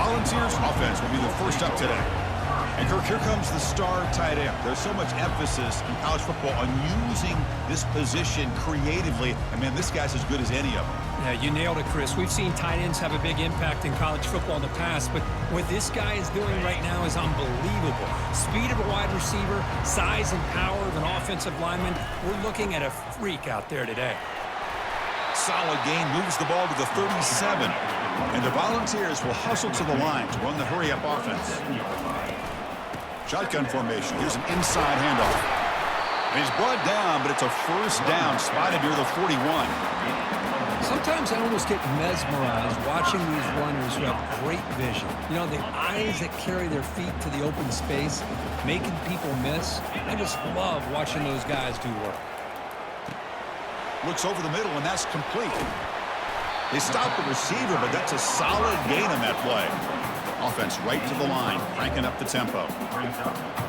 Volunteers offense will be the first up today. And Kirk, here comes the star tight end. There's so much emphasis in college football on using this position creatively. And, man, this guy's as good as any of them. Yeah, you nailed it, Chris. We've seen tight ends have a big impact in college football in the past, but what this guy is doing right now is unbelievable. Speed of a wide receiver, size and power of an offensive lineman. We're looking at a freak out there today. Solid gain, moves the ball to the 37. And the Volunteers will hustle to the line to run the hurry-up offense. Shotgun formation. Here's an inside handoff. And he's brought down, but it's a first down spotted near the 41. Sometimes I almost get mesmerized watching these runners who have great vision. You know, the eyes that carry their feet to the open space, making people miss. I just love watching those guys do work. Looks over the middle, and that's complete. They stop the receiver, but that's a solid gain on that play. Offense right to the line, cranking up the tempo.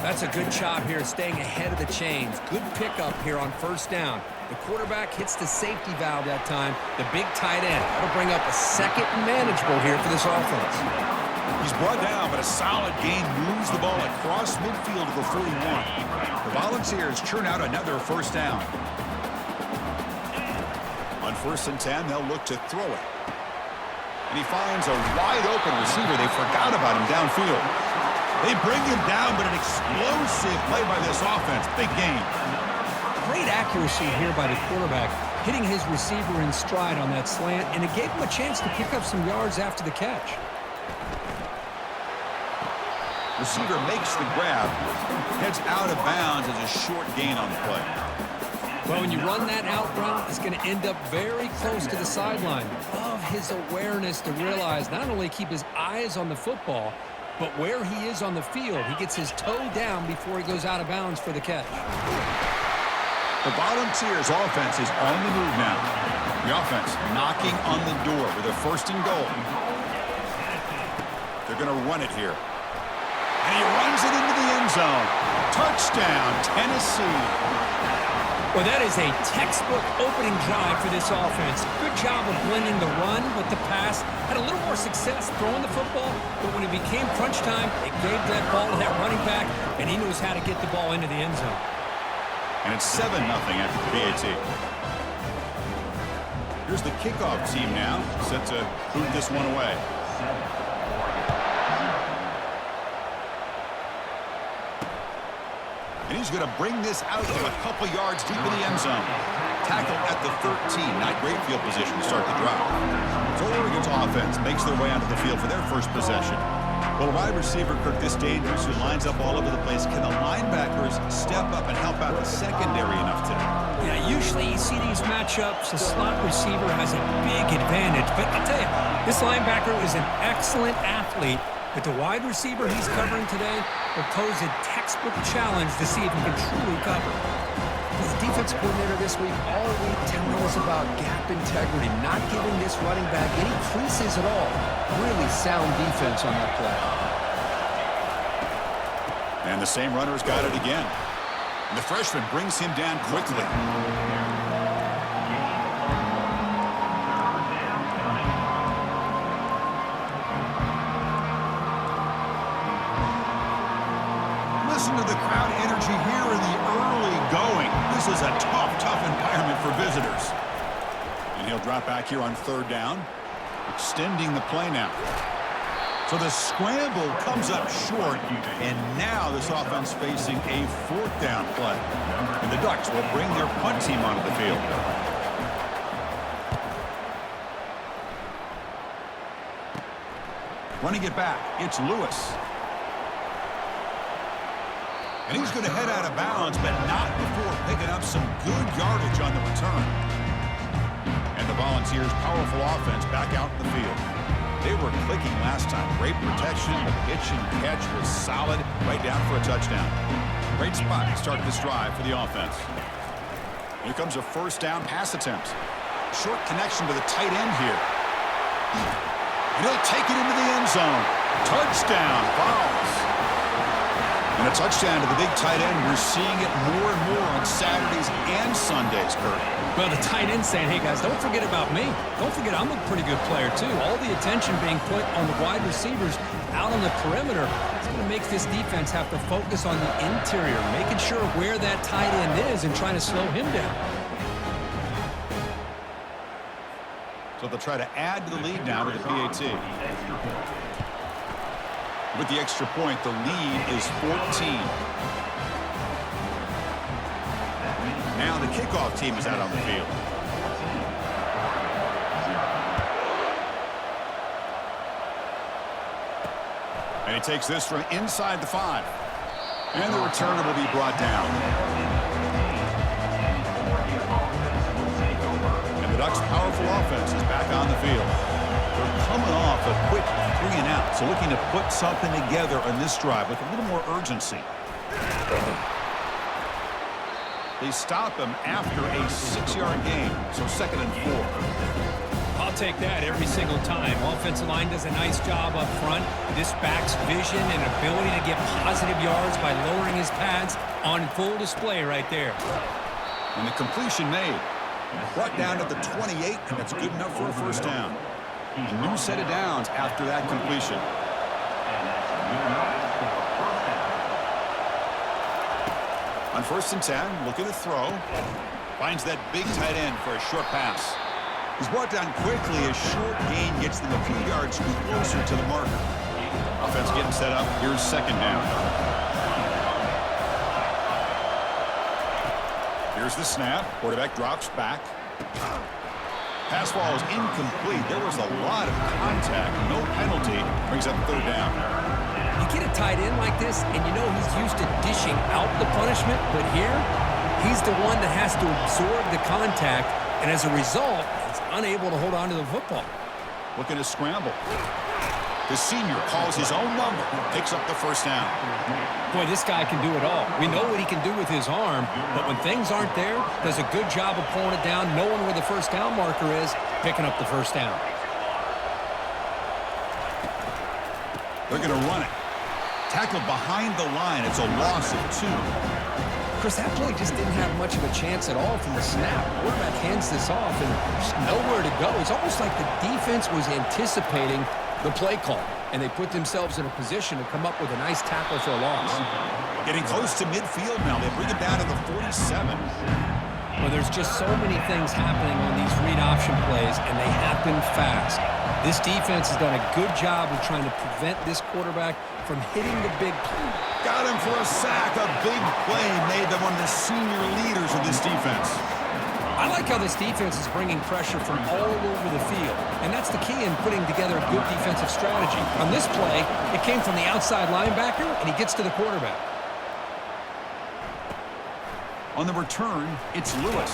That's a good job here, staying ahead of the chains. Good pickup here on first down. The quarterback hits the safety valve that time. The big tight end. That'll bring up a second and manageable here for this offense. He's brought down, but a solid gain moves the ball across midfield to the 41. The Volunteers churn out another first down. On 1st and 10, they'll look to throw it. And he finds a wide-open receiver. They forgot about him downfield. They bring him down, but an explosive play by this offense. Big gain. Great accuracy here by the quarterback, hitting his receiver in stride on that slant, and it gave him a chance to pick up some yards after the catch. Receiver makes the grab, heads out of bounds as a short gain on the play. Well, when you run that out route, it's going to end up very close to the sideline. Love his awareness to realize not only keep his eyes on the football, but where he is on the field. He gets his toe down before he goes out of bounds for the catch. The Volunteers offense is on the move now. The offense knocking on the door with a 1st and goal. They're going to run it here. And he runs it into the end zone. Touchdown, Tennessee. Well, that is a textbook opening drive for this offense. Good job of blending the run with the pass. Had a little more success throwing the football, but when it became crunch time, they gave that ball to that running back, and he knows how to get the ball into the end zone. And it's 7-0 after the PAT. Here's the kickoff team now, set to boot this one away. And he's going to bring this out to a couple yards deep in the end zone. Tackle at the 13. Not great field position to start the drive. So Oregon's offense makes their way onto the field for their first possession. Well, wide receiver Kirk, this dangerous, who lines up all over the place. Can the linebackers step up and help out the secondary enough today? Yeah, usually you see these matchups, the slot receiver has a big advantage. But I'll tell you, this linebacker is an excellent athlete. But the wide receiver he's covering today will pose a textbook challenge to see if he can truly cover. The defense coordinator this week all week telling us about gap integrity, not giving this running back any creases at all. Really sound defense on that play. And the same runner's got it again. And the freshman brings him down quickly. Listen to the crowd energy here in the early going. This is a tough environment for visitors. And he'll drop back here on 3rd down, extending the play now. So the scramble comes up short, and now this offense facing a 4th down play. And the Ducks will bring their punt team onto the field. Running it back, it's Lewis. And he's going to head out of bounds, but not before picking up some good yardage on the return. And the Volunteers' powerful offense back out in the field. They were clicking last time. Great protection. The pitch and catch was solid. Right down for a touchdown. Great spot to start this drive for the offense. Here comes a 1st down pass attempt. Short connection to the tight end here. And he'll take it into the end zone. Touchdown, Vols. And a touchdown to the big tight end. We're seeing it more and more on Saturdays and Sundays, Kurt. Well, the tight end saying, hey, guys, don't forget about me. Don't forget I'm a pretty good player, too. All the attention being put on the wide receivers out on the perimeter. It's going to make this defense have to focus on the interior, making sure where that tight end is and trying to slow him down. So they'll try to add to the lead now with the PAT. With the extra point, the lead is 14. Now the kickoff team is out on the field. And he takes this from inside the 5. And the returner will be brought down. And the Ducks' powerful offense is back on the field. They're coming off a quick 3-and-out, so looking to put something together on this drive with a little more urgency. They stop him after a 6-yard gain, so 2nd and 4. I'll take that every single time. Offensive line does a nice job up front. This back's vision and ability to get positive yards by lowering his pads on full display right there. And the completion made. Brought down at the 28, and that's good enough for a first down. A new set of downs after that completion. On 1st and 10, looking to throw. Finds that big tight end for a short pass. He's brought down quickly. A short gain gets them a few yards closer to the marker. Offense getting set up. Here's 2nd down. Here's the snap. Quarterback drops back. Pass ball is incomplete. There was a lot of contact. No penalty. Brings up 3rd down. You get a tight end like this, and you know he's used to dishing out the punishment, but here, he's the one that has to absorb the contact, and as a result, he's unable to hold on to the football. Looking to scramble. The senior calls his own number, picks up the first down. Boy, this guy can do it all. We know what he can do with his arm, but when things aren't there, does a good job of pulling it down, knowing where the first down marker is, picking up the first down. They're going to run it. Tackled behind the line. It's a loss of 2. Chris, that play just didn't have much of a chance at all from the snap. Quarterback hands this off, and there's nowhere to go. It's almost like the defense was anticipating the play call, and they put themselves in a position to come up with a nice tackle for a loss. Getting close to midfield now. They bring it down to the 47. Well, there's just so many things happening on these read option plays, and they happen fast. This defense has done a good job of trying to prevent this quarterback from hitting the big play. Got him for a sack. A big play made them one of the senior leaders of this defense. I like how this defense is bringing pressure from all over the field, and that's the key in putting together a good defensive strategy. On this play, it came from the outside linebacker, and he gets to the quarterback. On the return, it's Lewis.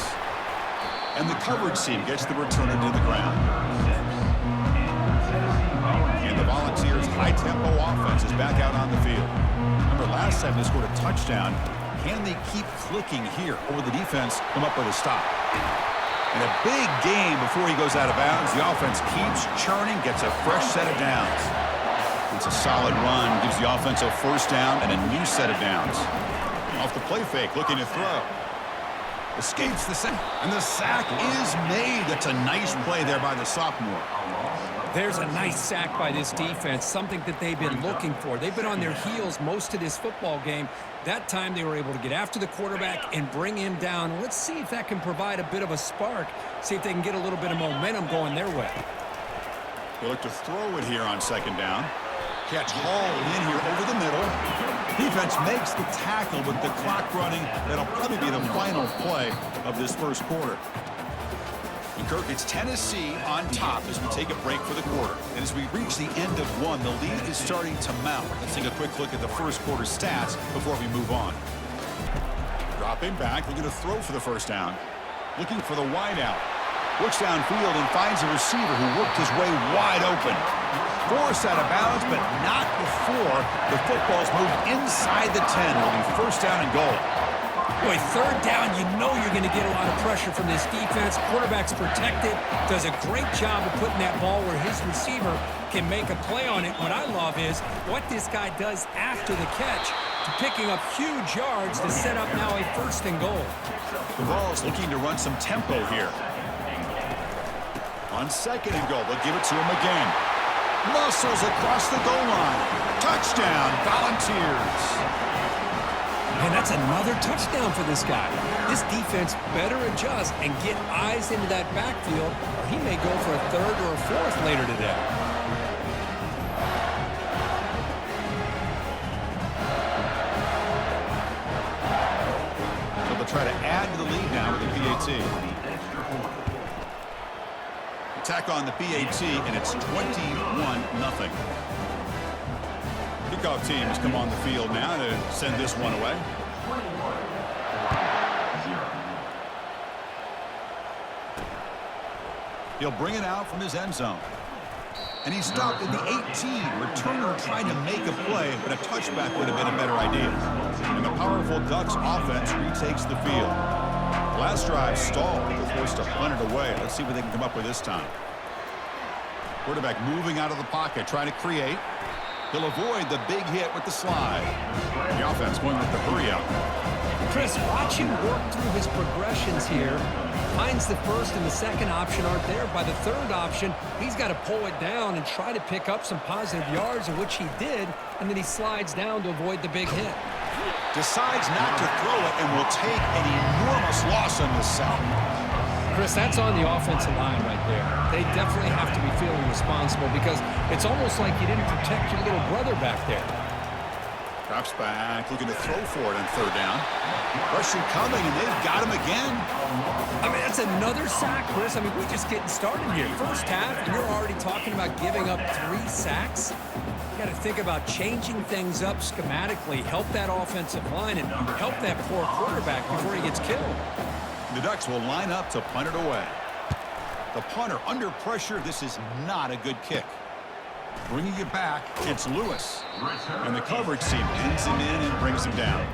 And the coverage team gets the returner to the ground. And the Volunteers' high-tempo offense is back out on the field. Remember, last time they scored a touchdown. Can they keep clicking here, or will the defense come up with a stop? And a big gain before he goes out of bounds. The offense keeps churning, gets a fresh set of downs. It's a solid run, gives the offense a first down and a new set of downs. Off the play fake, looking to throw. Escapes the sack, and the sack is made. That's a nice play there by the sophomore. There's a nice sack by this defense, something that they've been looking for. They've been on their heels most of this football game. That time they were able to get after the quarterback and bring him down. Let's see if that can provide a bit of a spark, see if they can get a little bit of momentum going their way. They look to throw it here on 2nd down. Catch hauled in here over the middle. Defense makes the tackle with the clock running. That'll probably be the final play of this first quarter. And Kirk, it's Tennessee on top as we take a break for the quarter. And as we reach the end of 1, the lead is starting to mount. Let's take a quick look at the first quarter stats before we move on. Dropping back, looking to throw for the first down. Looking for the wide out. Looks downfield and finds a receiver who worked his way wide open. Forced out of bounds, but not before the football's moved inside the 10. It'll be first down and goal. Boy, 3rd down, you know you're going to get a lot of pressure from this defense. Quarterback's protected, does a great job of putting that ball where his receiver can make a play on it. What I love is what this guy does after the catch to picking up huge yards to set up now a 1st and goal. The Vols looking to run some tempo here. On 2nd and goal, they'll give it to him again. Muscles across the goal line. Touchdown, Volunteers. And that's another touchdown for this guy. This defense better adjust and get eyes into that backfield, or he may go for a 3rd or a 4th later today. So they'll try to add to the lead now with the PAT. Attack on the PAT, and it's 21-0. Kickoff team has come on the field now to send this one away. He'll bring it out from his end zone. And he stopped at the 18. Returner trying to make a play, but a touchback would have been a better idea. And the powerful Ducks offense retakes the field. Last drive stalled. They're forced to punt it away. Let's see what they can come up with this time. Quarterback moving out of the pocket, trying to create. He'll avoid the big hit with the slide. The offense going with the hurry out. Chris, watch him work through his progressions here. Finds the 1st and the 2nd option aren't there. By the 3rd option, he's got to pull it down and try to pick up some positive yards, of which he did, and then he slides down to avoid the big hit. Decides not to throw it and will take an enormous loss on this sack. Chris, that's on the offensive line right there. They definitely have to be feeling responsible because it's almost like you didn't protect your little brother back there. Drops back, looking to throw for it on 3rd down. Rushing coming, and they've got him again. I mean, that's another sack, Chris. I mean, we're just getting started here. 1st half, and you're already talking about giving up 3 sacks. You got to think about changing things up schematically, help that offensive line, and help that poor quarterback before he gets killed. The Ducks will line up to punt it away. The punter under pressure. This is not a good kick. Bringing it back, it's Lewis. And the coverage team pins him in and brings him down.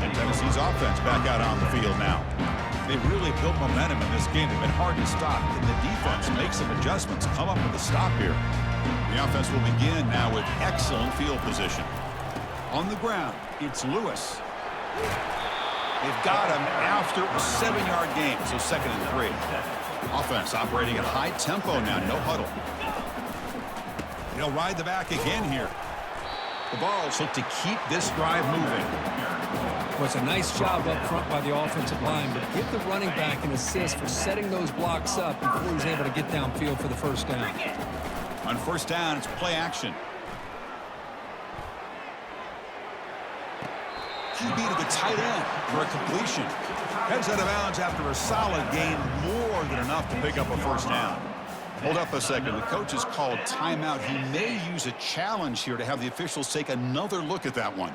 And Tennessee's offense back out on the field now. They've really built momentum in this game. They've been hard to stop. And the defense makes some adjustments, come up with a stop here. The offense will begin now with excellent field position. On the ground, it's Lewis. They've got him after a 7-yard gain, so 2nd and 3. Offense operating at high tempo now, no huddle. He'll ride the back again here. The Vols look to keep this drive moving. Well, it's a nice job up front by the offensive line, but give the running back an assist for setting those blocks up before he's able to get downfield for the 1st down. On 1st down, it's play action. QB to the tight end for a completion. Heads out of bounds after a solid gain, more than enough to pick up a 1st down. Hold up a second. The coach has called timeout. He may use a challenge here to have the officials take another look at that one.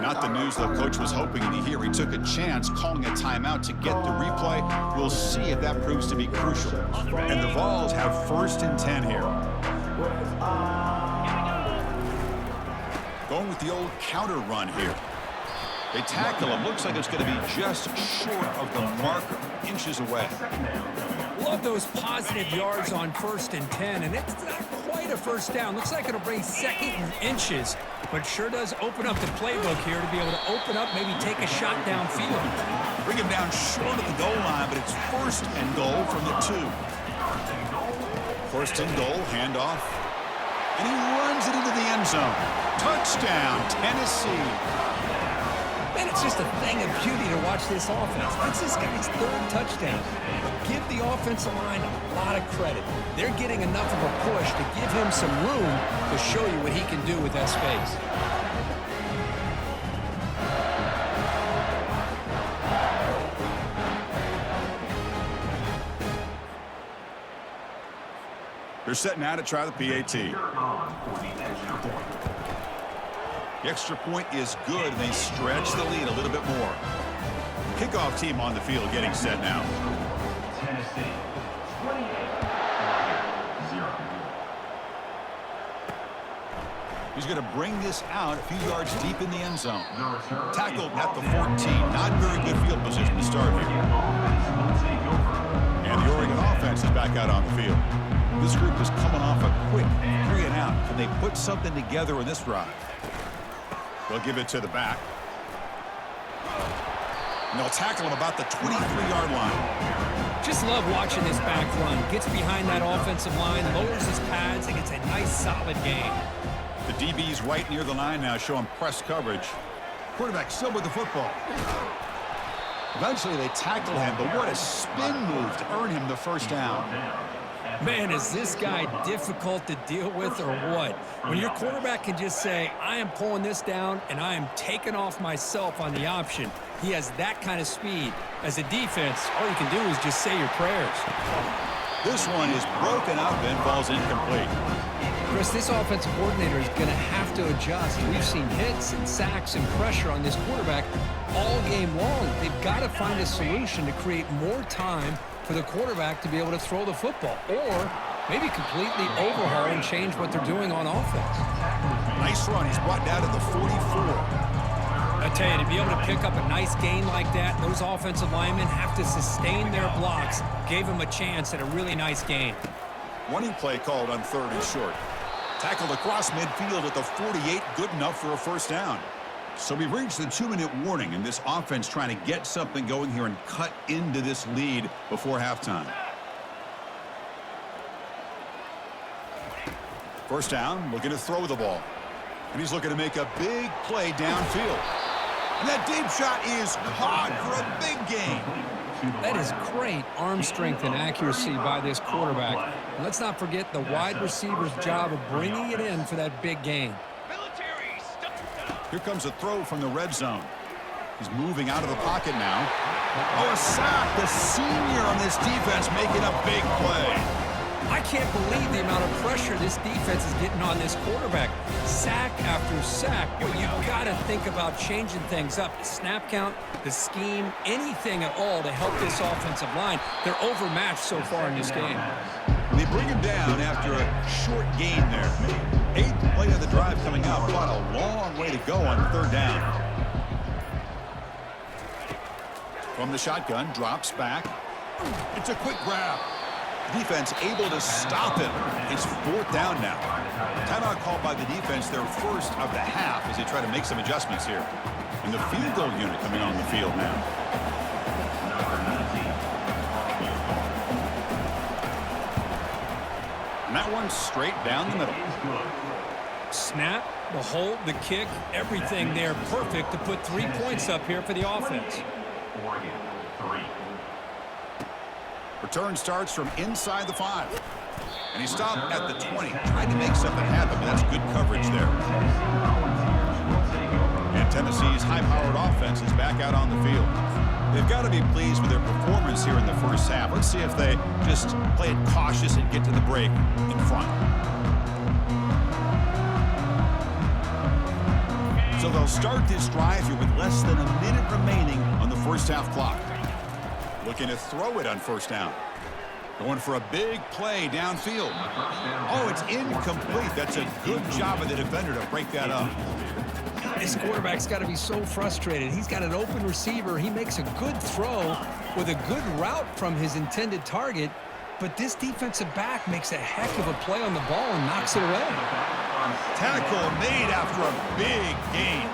Not the news the coach was hoping to hear. He took a chance calling a timeout to get the replay. We'll see if that proves to be crucial. And the Vols have 1st and 10 here. Going with the old counter run here. They tackle him. Looks like it's going to be just short of the marker, inches away. Love those positive yards on 1st and 10, and it's not quite a 1st down. Looks like it'll bring 2nd and inches, but sure does open up the playbook here to be able to open up, maybe take a shot downfield. Bring him down short of the goal line, but it's 1st and goal from the 2. 1st and goal, handoff. And he runs it into the end zone. Touchdown, Tennessee. Man, it's just a thing of beauty to watch this offense. That's this guy's 3rd touchdown. But give the offensive line a lot of credit. They're getting enough of a push to give him some room to show you what he can do with that space. They're setting out to try the PAT. The extra point is good, and they stretch the lead a little bit more. Kickoff team on the field getting set now. Tennessee, 28-0. He's going to bring this out a few yards deep in the end zone. Tackled at the 14. Not very good field position to start here. And the Oregon offense is back out on the field. This group is coming off a quick 3 and out. Can they put something together in this drive? They'll give it to the back. And they'll tackle him about the 23-yard line. Just love watching this back run. Gets behind that offensive line, lowers his pads, and gets a nice solid gain. The DB's right near the line now, showing press coverage. Quarterback still with the football. Eventually they tackle him, but what a spin move to earn him the first down. Man, is this guy difficult to deal with or what? When your quarterback can just say, I am pulling this down and I am taking off myself on the option. He has that kind of speed. As a defense, all you can do is just say your prayers. This one is broken up and falls incomplete. Chris, this offensive coordinator is going to have to adjust. We've seen hits and sacks and pressure on this quarterback all game long. They've got to find a solution to create more time for the quarterback to be able to throw the football, or maybe completely overhaul and change what they're doing on offense. Nice run. He's brought down to the 44. I tell you, to be able to pick up a nice gain like that, those offensive linemen have to sustain their blocks. Gave him a chance at a really nice gain. Running play called on 3rd and short. Tackled across midfield at the 48. Good enough for a first down. So we've reached the 2-minute warning, and this offense trying to get something going here and cut into this lead before halftime. First down, looking to throw the ball. And he's looking to make a big play downfield. And that deep shot is caught for a big gain. That is great arm strength and accuracy by this quarterback. And let's not forget the wide receiver's job of bringing it in for that big gain. Here comes a throw from the red zone. He's moving out of the pocket now. Oh, a sack. The senior on this defense making a big play. I can't believe the amount of pressure this defense is getting on this quarterback. Sack after sack. But you've got to think about changing things up. The snap count, the scheme, anything at all to help this offensive line. They're overmatched so far in this game. And they bring him down after a short gain there. 8th play of the drive coming up. What a long way to go on 3rd down. From the shotgun, drops back. It's a quick grab. Defense able to stop him. It's 4th down now. Timeout called by the defense, their first of the half, as they try to make some adjustments here. And the field goal unit coming on the field now. And that one straight down the middle. Snap, the hold, the kick, everything there perfect to put 3 points up here for the offense. Return starts from inside the 5. And he stopped at the 20. Trying to make something happen, but that's good coverage there. And Tennessee's high-powered offense is back out on the field. They've got to be pleased with their performance here in the first half. Let's see if they just play it cautious and get to the break in front. So they'll start this drive here with less than a minute remaining on the first half clock. Looking to throw it on first down. Going for a big play downfield. Oh, it's incomplete. That's a good job of the defender to break that up. This quarterback's got to be so frustrated. He's got an open receiver. He makes a good throw with a good route from his intended target, but this defensive back makes a heck of a play on the ball and knocks it away. Tackle made after a big gain.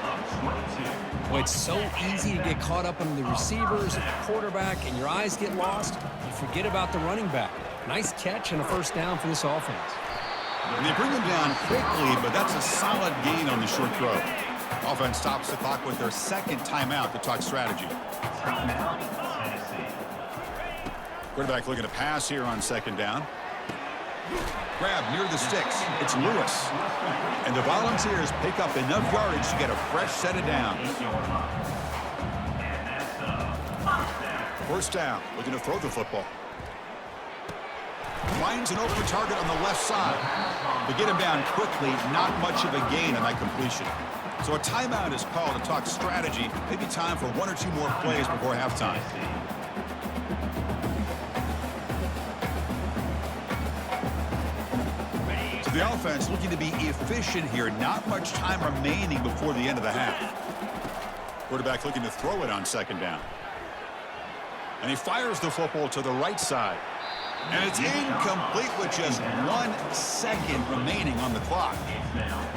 Boy, it's so easy to get caught up on the receivers and the quarterback, and your eyes get lost. You forget about the running back. Nice catch and a first down for this offense. And they bring him down quickly, but that's a solid gain on the short throw. Offense stops the clock with their second timeout to talk strategy. Quarterback looking to pass here on second down. Grab near the sticks. It's Lewis. And the Volunteers pick up enough yardage to get a fresh set of downs. First down, looking to throw the football. Finds an open target on the left side. But get him down quickly, not much of a gain on that completion. So a timeout is called to talk strategy. Maybe time for 1 or 2 more plays before halftime. So The offense looking to be efficient here. Not much time remaining before the end of the half. Quarterback looking to throw it on second down. And he fires the football to the right side. And it's incomplete with just 1 second remaining on the clock.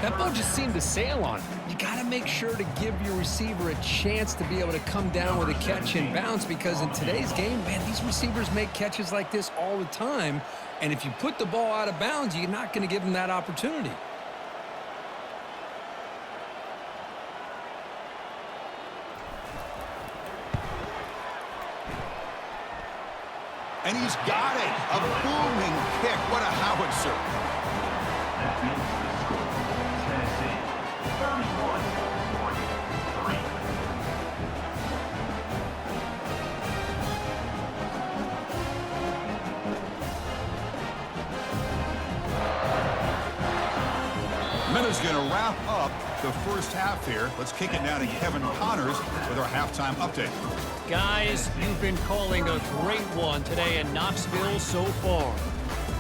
That ball just seemed to sail on. You got to make sure to give your receiver a chance to be able to come down with a catch and bounce, because in today's game, man, these receivers make catches like this all the time. And if you put the ball out of bounds, you're not going to give them that opportunity. And he's got it. A booming kick. What a howitzer. That makes the score. Tennessee 31-23. Minutes going to wrap up the first half here. Let's kick it now to Kevin Connors with our halftime update. Guys, you've been calling a great one today in Knoxville so far.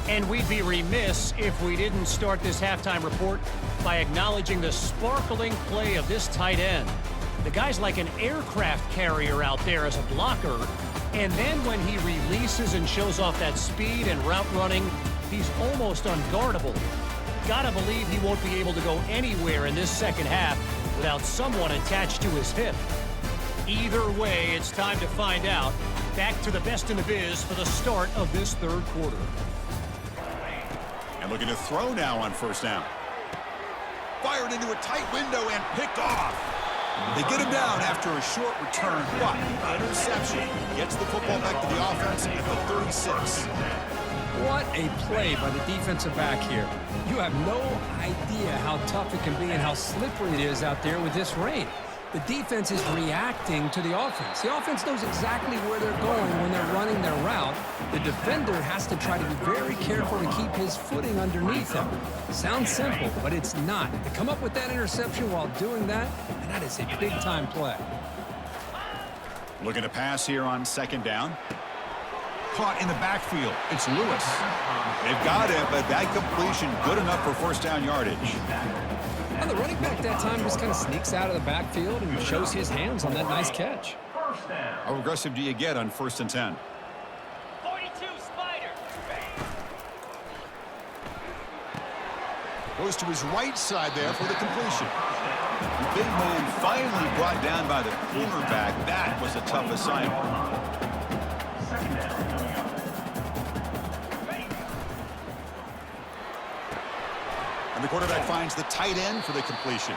And we'd be remiss if we didn't start this halftime report by acknowledging the sparkling play of this tight end. The guy's like an aircraft carrier out there as a blocker. And then when he releases and shows off that speed and route running, he's almost unguardable. Gotta believe he won't be able to go anywhere in this second half without someone attached to his hip. Either way, it's time to find out. Back to the best in the biz for the start of this third quarter. And looking to throw now on first down. Fired into a tight window and picked off. They get him down after a short return, but interception gets the football back to the offense at the 36. What a play by the defensive back here. You have no idea how tough it can be and how slippery it is out there with this rain. The defense is reacting to the offense. The offense knows exactly where they're going when they're running their route. The defender has to try to be very careful to keep his footing underneath him. Sounds simple, but it's not. To come up with that interception while doing that, and that is a big-time play. Looking to pass here on second down. Caught in the backfield. It's Lewis. They've got it, but that completion good enough for first down yardage. And the running back that time just kind of sneaks out of the backfield and shows his hands on that nice catch. First down. How aggressive do you get on 1st and 10? 42 Spider. Goes to his right side there for the completion. The big man finally brought down by the cornerback. That was a tough assignment. Second down coming up. And the quarterback finds the tight end for the completion.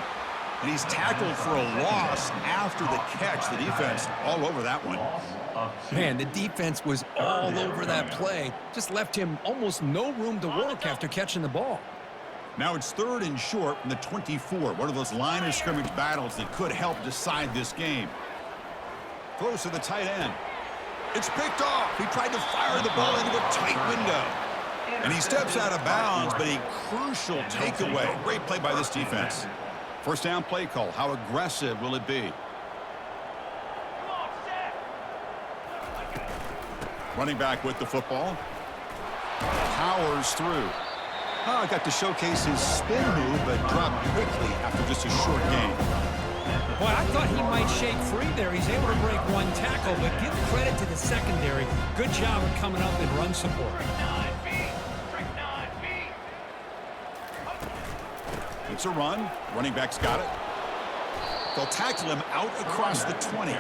And he's tackled for a loss after the catch. The defense all over that one. Loss of 2. Man, the defense was all over that play. Just left him almost no room to work after catching the ball. Now it's 3rd and short from the 24. One of those line of scrimmage battles that could help decide this game. Throws to the tight end. It's picked off. He tried to fire the ball into a tight window. And he steps out of bounds, but a crucial takeaway. Great play by this defense. First down play call. How aggressive will it be? Running back with the football. Powers through. Got to showcase his spin move, but dropped quickly after just a short gain. Boy, I thought he might shake free there. He's able to break one tackle, but give credit to the secondary. Good job of coming up in run support. It's a run. Running back's got it. They'll tackle him out across the 20.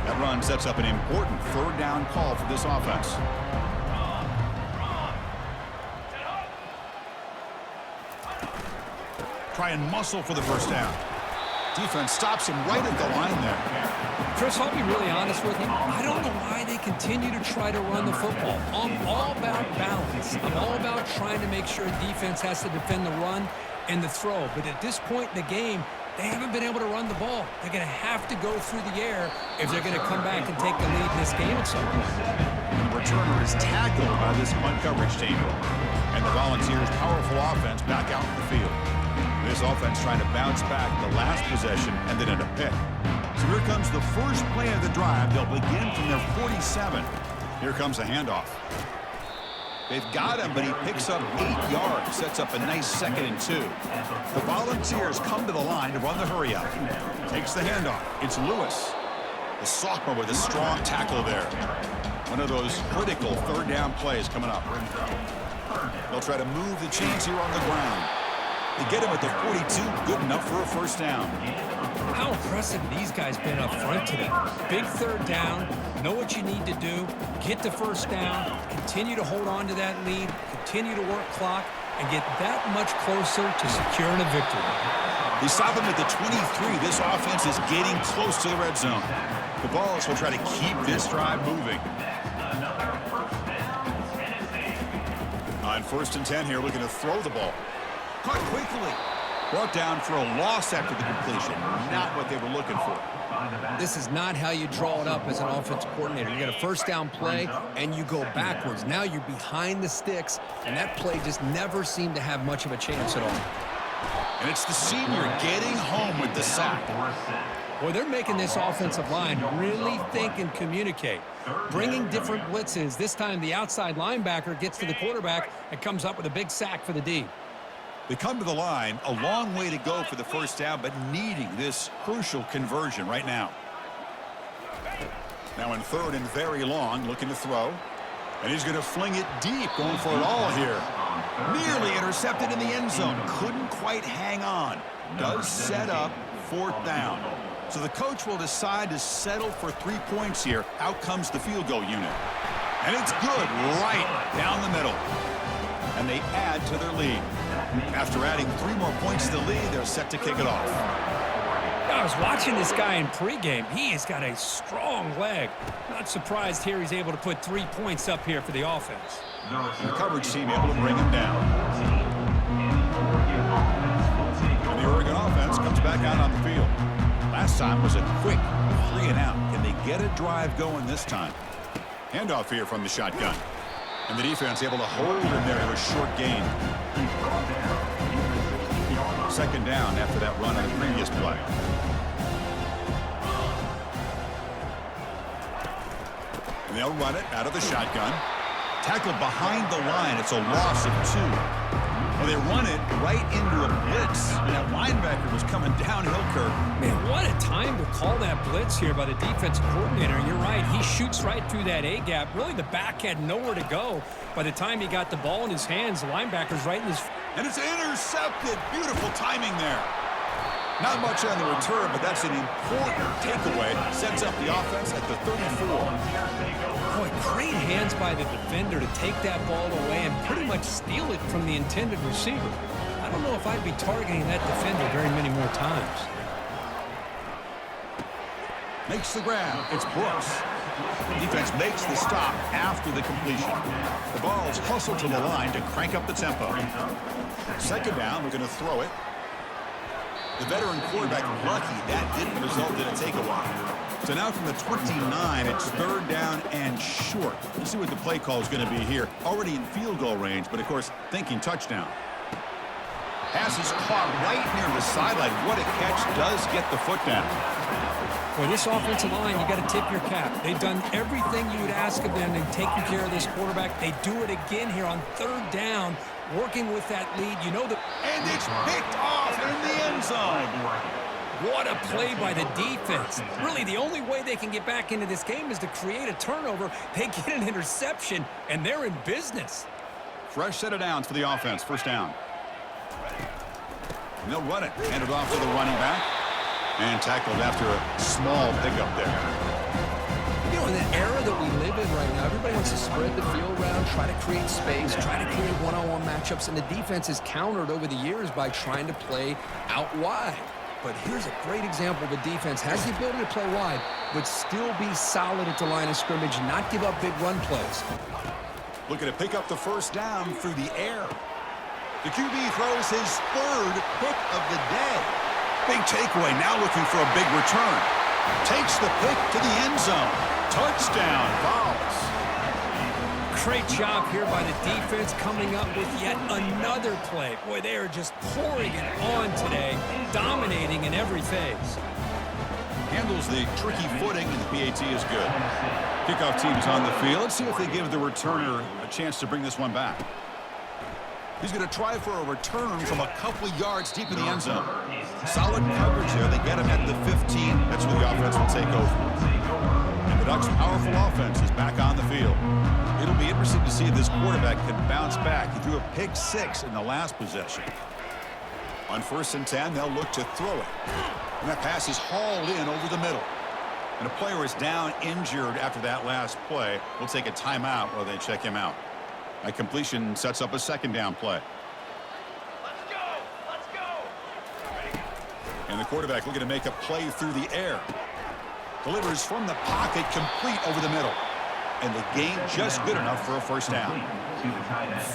That run sets up an important 3rd down call for this offense. Try and muscle for the first down. Defense stops him right at the line there. Chris, I'll be really honest with you. I don't know why they continue to try to run the football. I'm all about balance. I'm all about trying to make sure defense has to defend the run and the throw. But at this point in the game, they haven't been able to run the ball. They're going to have to go through the air if they're going to come back and take the lead in this game at some point. The returner is tackled by this punt coverage team. And the Volunteers' powerful offense back out in the field. This offense trying to bounce back the last possession and then in a pick. So here comes the first play of the drive. They'll begin from their 47. Here comes a handoff. They've got him, but he picks up 8 yards. Sets up a nice 2nd and 2. The Volunteers come to the line to run the hurry up. Takes the handoff. It's Lewis, the sophomore, with a strong tackle there. One of those critical 3rd down plays coming up. They'll try to move the chains here on the ground. They get him at the 42. Good enough for a 1st down. How impressive these guys been up front today. Big 3rd down, know what you need to do, get the 1st down, continue to hold on to that lead, continue to work clock, and get that much closer to securing a victory. They stop him at the 23. This offense is getting close to the red zone. The Vols will try to keep this drive moving. On 1st and 10 here, looking to throw the ball. Caught quickly. Brought down for a loss after the completion. Not what they were looking for. This is not how you draw it up as an offensive coordinator. You get a 1st down play, and you go backwards. Now you're behind the sticks, and that play just never seemed to have much of a chance at all. And it's the senior getting home with the sack. Boy, they're making this offensive line really think and communicate. Bringing different blitzes. This time the outside linebacker gets to the quarterback and comes up with a big sack for the D. They come to the line, a long way to go for the 1st down, but needing this crucial conversion right now. Now in 3rd and very long, looking to throw. And he's going to fling it deep, going for it all here. Nearly intercepted in the end zone. Couldn't quite hang on. Does set up 4th down. So the coach will decide to settle for 3 points here. Out comes the field goal unit. And it's good right down the middle. And they add to their lead. After adding 3 more points to the lead, they're set to kick it off. I was watching this guy in pregame. He has got a strong leg. Not surprised here he's able to put 3 points up here for the offense. And the coverage team able to bring him down. And the Oregon offense comes back out on the field. Last time was a quick 3 and out. Can they get a drive going this time? Handoff here from the shotgun. And the defense able to hold him there to a short gain. 2nd down after that run on the previous play. And they'll run it out of the shotgun. Tackled behind the line. It's a loss of 2. Well, they run it right into a blitz. And that linebacker was coming downhill, Kirk. Man, what a time to call that blitz here by the defensive coordinator. You're right. He shoots right through that A-gap. Really, the back had nowhere to go. By the time he got the ball in his hands, the linebacker's right in his... And it's intercepted. Beautiful timing there. Not much on the return, but that's an important takeaway. Sets up the offense at the 34. Boy, great hands by the defender to take that ball away and pretty much steal it from the intended receiver. I don't know if I'd be targeting that defender very many more times. Makes the grab. It's Brooks. The defense makes the stop after the completion. The Vols hustle to the line to crank up the tempo. 2nd down, we're going to throw it. The veteran quarterback lucky that didn't result in a takeaway. So now from the 29, it's 3rd down and short. Let's see what the play call is going to be here. Already in field goal range, but of course thinking touchdown. Pass is caught right near the sideline. What a catch. Does get the foot down. Well, this offensive line, you got to tip your cap. They've done everything you would ask of them in taking care of this quarterback. They do it again here on 3rd down, working with that lead. You know that. And it's picked off in the end zone. What a play by the defense. Really, the only way they can get back into this game is to create a turnover. They get an interception, and they're in business. Fresh set of downs for the offense. 1st down. And they'll run it. Hand it off to the running back. And tackled after a small pickup there. You know, in the era that we live in right now, everybody wants to spread the field around, try to create space, try to create one-on-one matchups, and the defense is countered over the years by trying to play out wide. But here's a great example. The defense has the ability to play wide, but still be solid at the line of scrimmage, not give up big run plays. Looking to pick up the 1st down through the air. The QB throws his 3rd pick of the day. Big takeaway, now looking for a big return. Takes the pick to the end zone. Touchdown, Vols. Great job here by the defense coming up with yet another play. Boy, they are just pouring it on today, dominating in every phase. Handles the tricky footing, and the PAT is good. Kickoff team is on the field. Let's see if they give the returner a chance to bring this one back. He's going to try for a return from a couple of yards deep in the end zone. Solid coverage there. They get him at the 15. That's where the offense will take over. And the Ducks' powerful offense is back on the field. It'll be interesting to see if this quarterback can bounce back. He threw a pick 6 in the last possession. On 1st and 10, they'll look to throw it. And that pass is hauled in over the middle. And a player is down injured after that last play. We'll take a timeout while they check him out. A completion sets up a 2nd down play. Let's go! Let's go! And the quarterback looking to make a play through the air. Delivers from the pocket, complete over the middle. And the gain just good enough for a 1st down.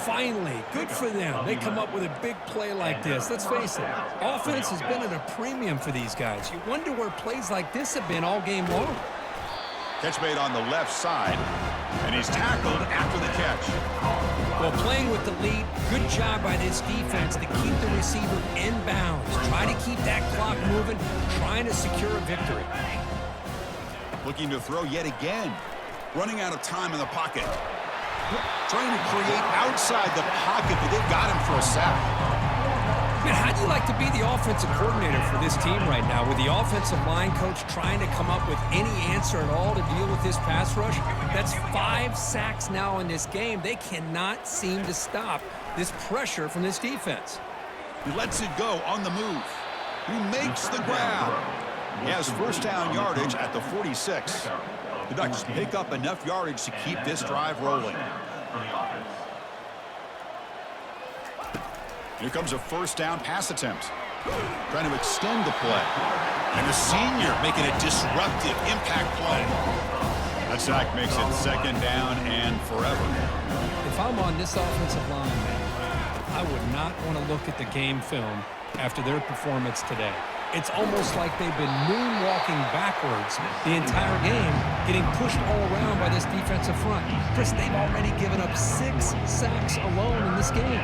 Finally, good for them. They come up with a big play like this. Let's face it, offense has been at a premium for these guys. You wonder where plays like this have been all game long. Catch made on the left side, and he's tackled after the catch. Well, playing with the lead, good job by this defense to keep the receiver in bounds. Try to keep that clock moving, trying to secure a victory. Looking to throw yet again. Running out of time in the pocket. Trying to create outside the pocket, but they've got him for a sack. Man, how do you like to be the offensive coordinator for this team right now with the offensive line coach trying to come up with any answer at all to deal with this pass rush? That's 5 sacks now in this game. They cannot seem to stop this pressure from this defense. He lets it go on the move. He makes the grab. He has 1st down yardage at the 46. The Ducks pick up enough yardage to keep this drive rolling. Here comes a 1st down pass attempt. Trying to extend the play. And the senior making a disruptive impact play. That sack makes it 2nd down and forever. If I'm on this offensive line, man, I would not want to look at the game film after their performance today. It's almost like they've been moonwalking backwards the entire game, getting pushed all around by this defensive front. Chris, they've already given up 6 sacks alone in this game.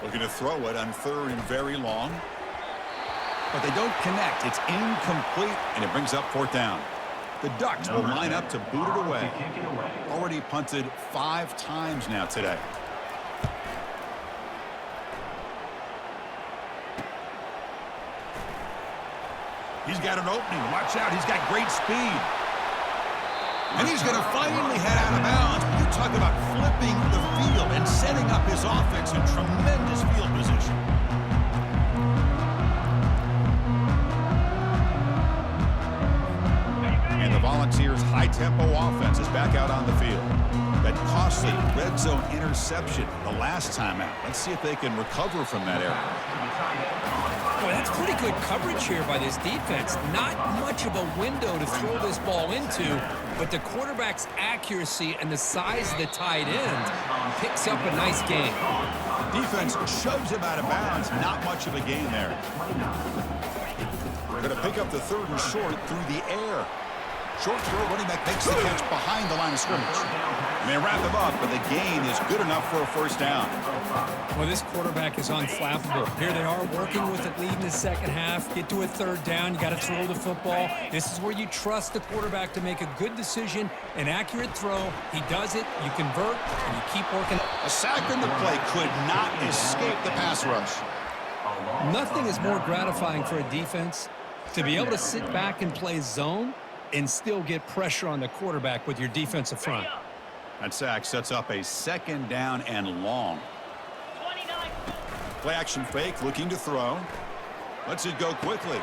Looking to throw it on 3rd and very long. But they don't connect. It's incomplete, and it brings up 4th down. The Ducks will line up to boot it away. Already punted 5 times now today. He's got an opening. Watch out. He's got great speed. And he's going to finally head out of bounds. But you talk about flipping the field and setting up his offense in tremendous field position. And the Volunteers' high-tempo offense is back out on the field. That costly red zone interception the last time out. Let's see if they can recover from that error. Boy, that's pretty good coverage here by this defense. Not much of a window to throw this ball into, but the quarterback's accuracy and the size of the tight end picks up a nice gain. Defense shoves him out of bounds. Not much of a gain there. We're going to pick up the 3rd and short through the air. Short throw, running back makes the catch behind the line of scrimmage. And they wrap him up, but the gain is good enough for a 1st down. Well, this quarterback is unflappable. Here they are working with it, lead in the 2nd half. Get to a 3rd down, you got to throw the football. This is where you trust the quarterback to make a good decision, an accurate throw. He does it, you convert, and you keep working. A sack in the play could not escape the pass rush. Nothing is more gratifying for a defense to be able to sit back and play zone and still get pressure on the quarterback with your defensive front. That sack sets up a 2nd down and long. Play action fake, looking to throw. Lets it go quickly.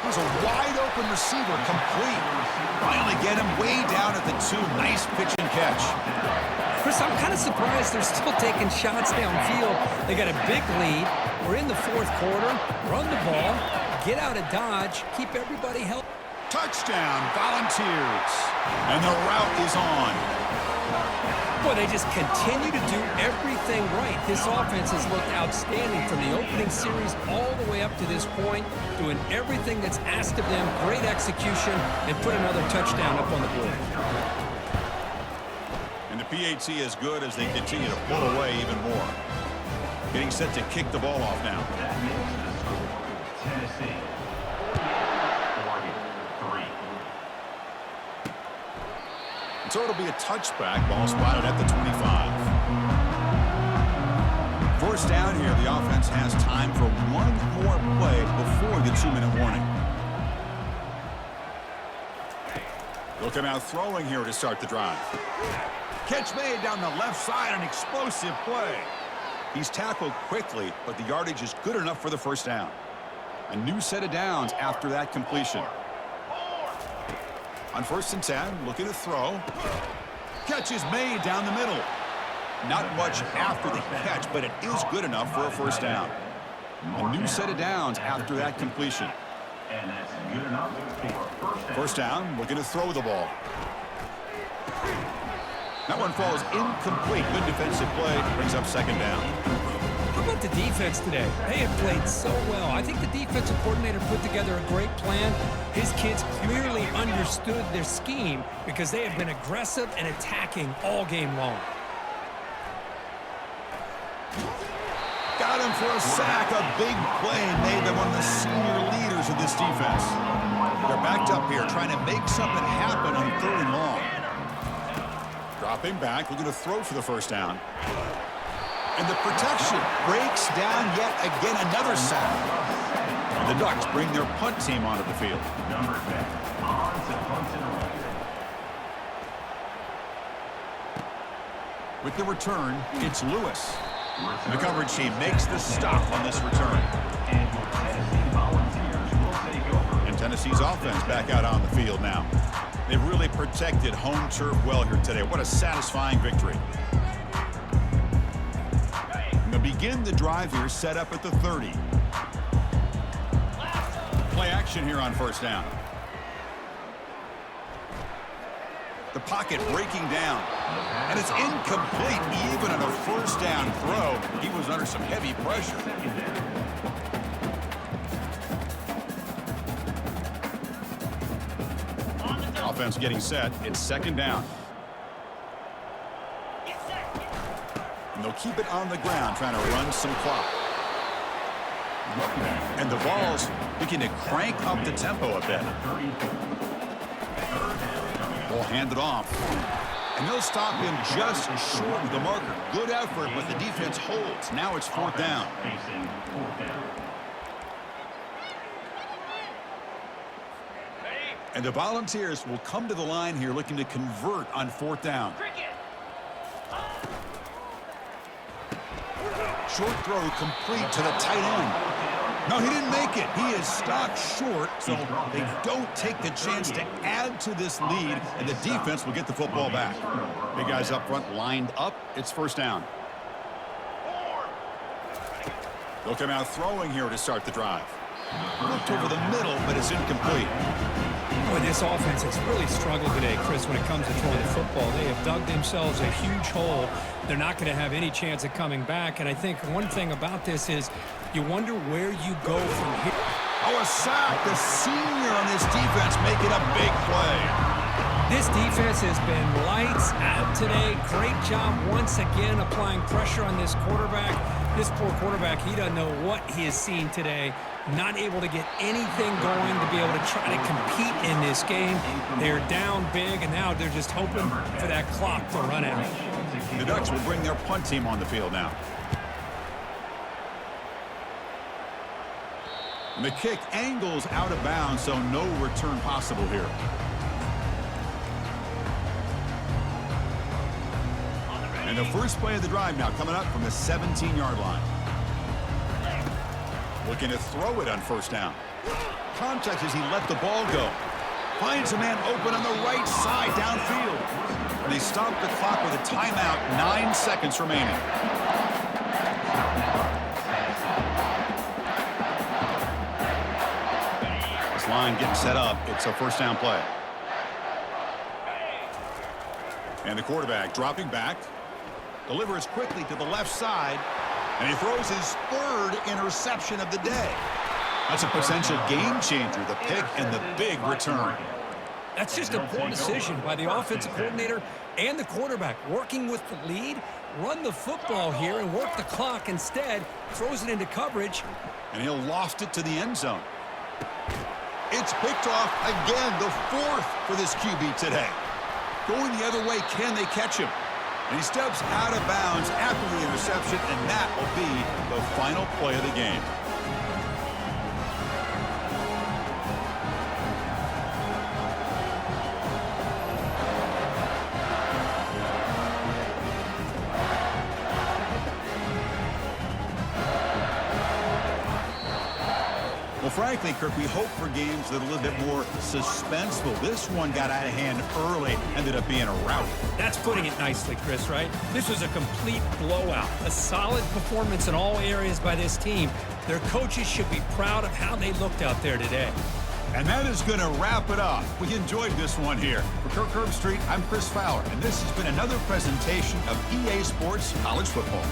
There's a wide open receiver, complete. Finally get him way down at the 2. Nice pitch and catch. Chris, I'm kind of surprised they're still taking shots downfield. They got a big lead. We're in the 4th quarter. Run the ball. Get out of Dodge. Keep everybody healthy. Touchdown, Volunteers. And the route is on. Boy, they just continue to do everything right. This offense has looked outstanding from the opening series all the way up to this point, doing everything that's asked of them, great execution, and put another touchdown up on the board. And the PAT is good as they continue to pull away even more. Getting set to kick the ball off now. Tennessee. So it'll be a touchback. Ball spotted at the 25. First down here, the offense has time for one more play before the 2-minute warning. They'll come out throwing here to start the drive. Catch made down the left side, an explosive play. He's tackled quickly, but the yardage is good enough for the first down. A new set of downs after that completion. On 1st and 10, looking to throw. Catch is made down the middle. Not much after the catch, but it is good enough for a first down. A new set of downs after that completion. And that's good enough for First down, looking to throw the ball. That one falls incomplete. Good defensive play. Brings up second down. How about the defense today? They have played so well. I think the defensive coordinator put together a great plan. His kids clearly understood their scheme because they have been aggressive and attacking all game long. Got him for a sack. A big play made by one of the senior leaders of this defense. They're backed up here trying to make something happen on 3rd and long. Dropping back, looking to throw for the first down. And the protection breaks down yet again, another sack. The Ducks bring their punt team onto the field. With the return, it's Lewis. The coverage team makes the stop on this return. And Tennessee's offense back out on the field now. They've really protected home turf well here today. What a satisfying victory. And they'll begin the drive here, set up at the 30. Play action here on first down. The pocket breaking down. And it's incomplete even on a first down throw. He was under some heavy pressure. Offense getting set. It's second down. And they'll keep it on the ground, trying to run some clock. And the Vols begin to crank up the tempo a bit. Ball handed off. And they'll stop him just short of the marker. Good effort, but the defense holds. Now it's 4th down. And the Volunteers will come to the line here looking to convert on 4th down. Short throw complete to the tight end. No, he didn't make it. He is stopped short, so they don't take the chance to add to this lead, and the defense will get the football back. Big guys up front lined up. It's first down. They'll come out throwing here to start the drive. Looked over the middle, but it's incomplete. Boy, this offense has really struggled today, Chris, when it comes to throwing the football. They have dug themselves a huge hole. They're not going to have any chance of coming back. And I think one thing about this is you wonder where you go from here. Oh, a sack. The senior on this defense making a big play. This defense has been lights out today. Great job once again applying pressure on this quarterback. This poor quarterback, he doesn't know what he has seen today. Not able to get anything going to be able to try to compete in this game. They're down big, and now they're just hoping for that clock to run out. The Ducks will bring their punt team on the field now. And the kick angles out of bounds, so no return possible here. And the first play of the drive now coming up from the 17-yard line. Looking to throw it on first down. Contact as he let the ball go. Finds a man open on the right side downfield. And they stop the clock with a timeout. 9 seconds remaining. This line getting set up. It's a first down play. And the quarterback dropping back. Delivers quickly to the left side. And he throws his 3rd interception of the day. That's a potential game changer, the pick and the big return. That's just a poor decision by the offensive coordinator and the quarterback. Working with the lead, run the football here and work the clock. Instead, throws it into coverage. And he'll loft it to the end zone. It's picked off again, the 4th for this QB today. Going the other way, can they catch him? And he steps out of bounds after the interception, and that will be the final play of the game. Well, frankly, Kirk, we hope for games that are a little bit more suspenseful. This one got out of hand early, ended up being a rout. That's putting it nicely, Chris, right? This was a complete blowout. A solid performance in all areas by this team. Their coaches should be proud of how they looked out there today. And that is going to wrap it up. We enjoyed this one here. For Kirk Herbstreit, I'm Chris Fowler, and this has been another presentation of EA Sports College Football.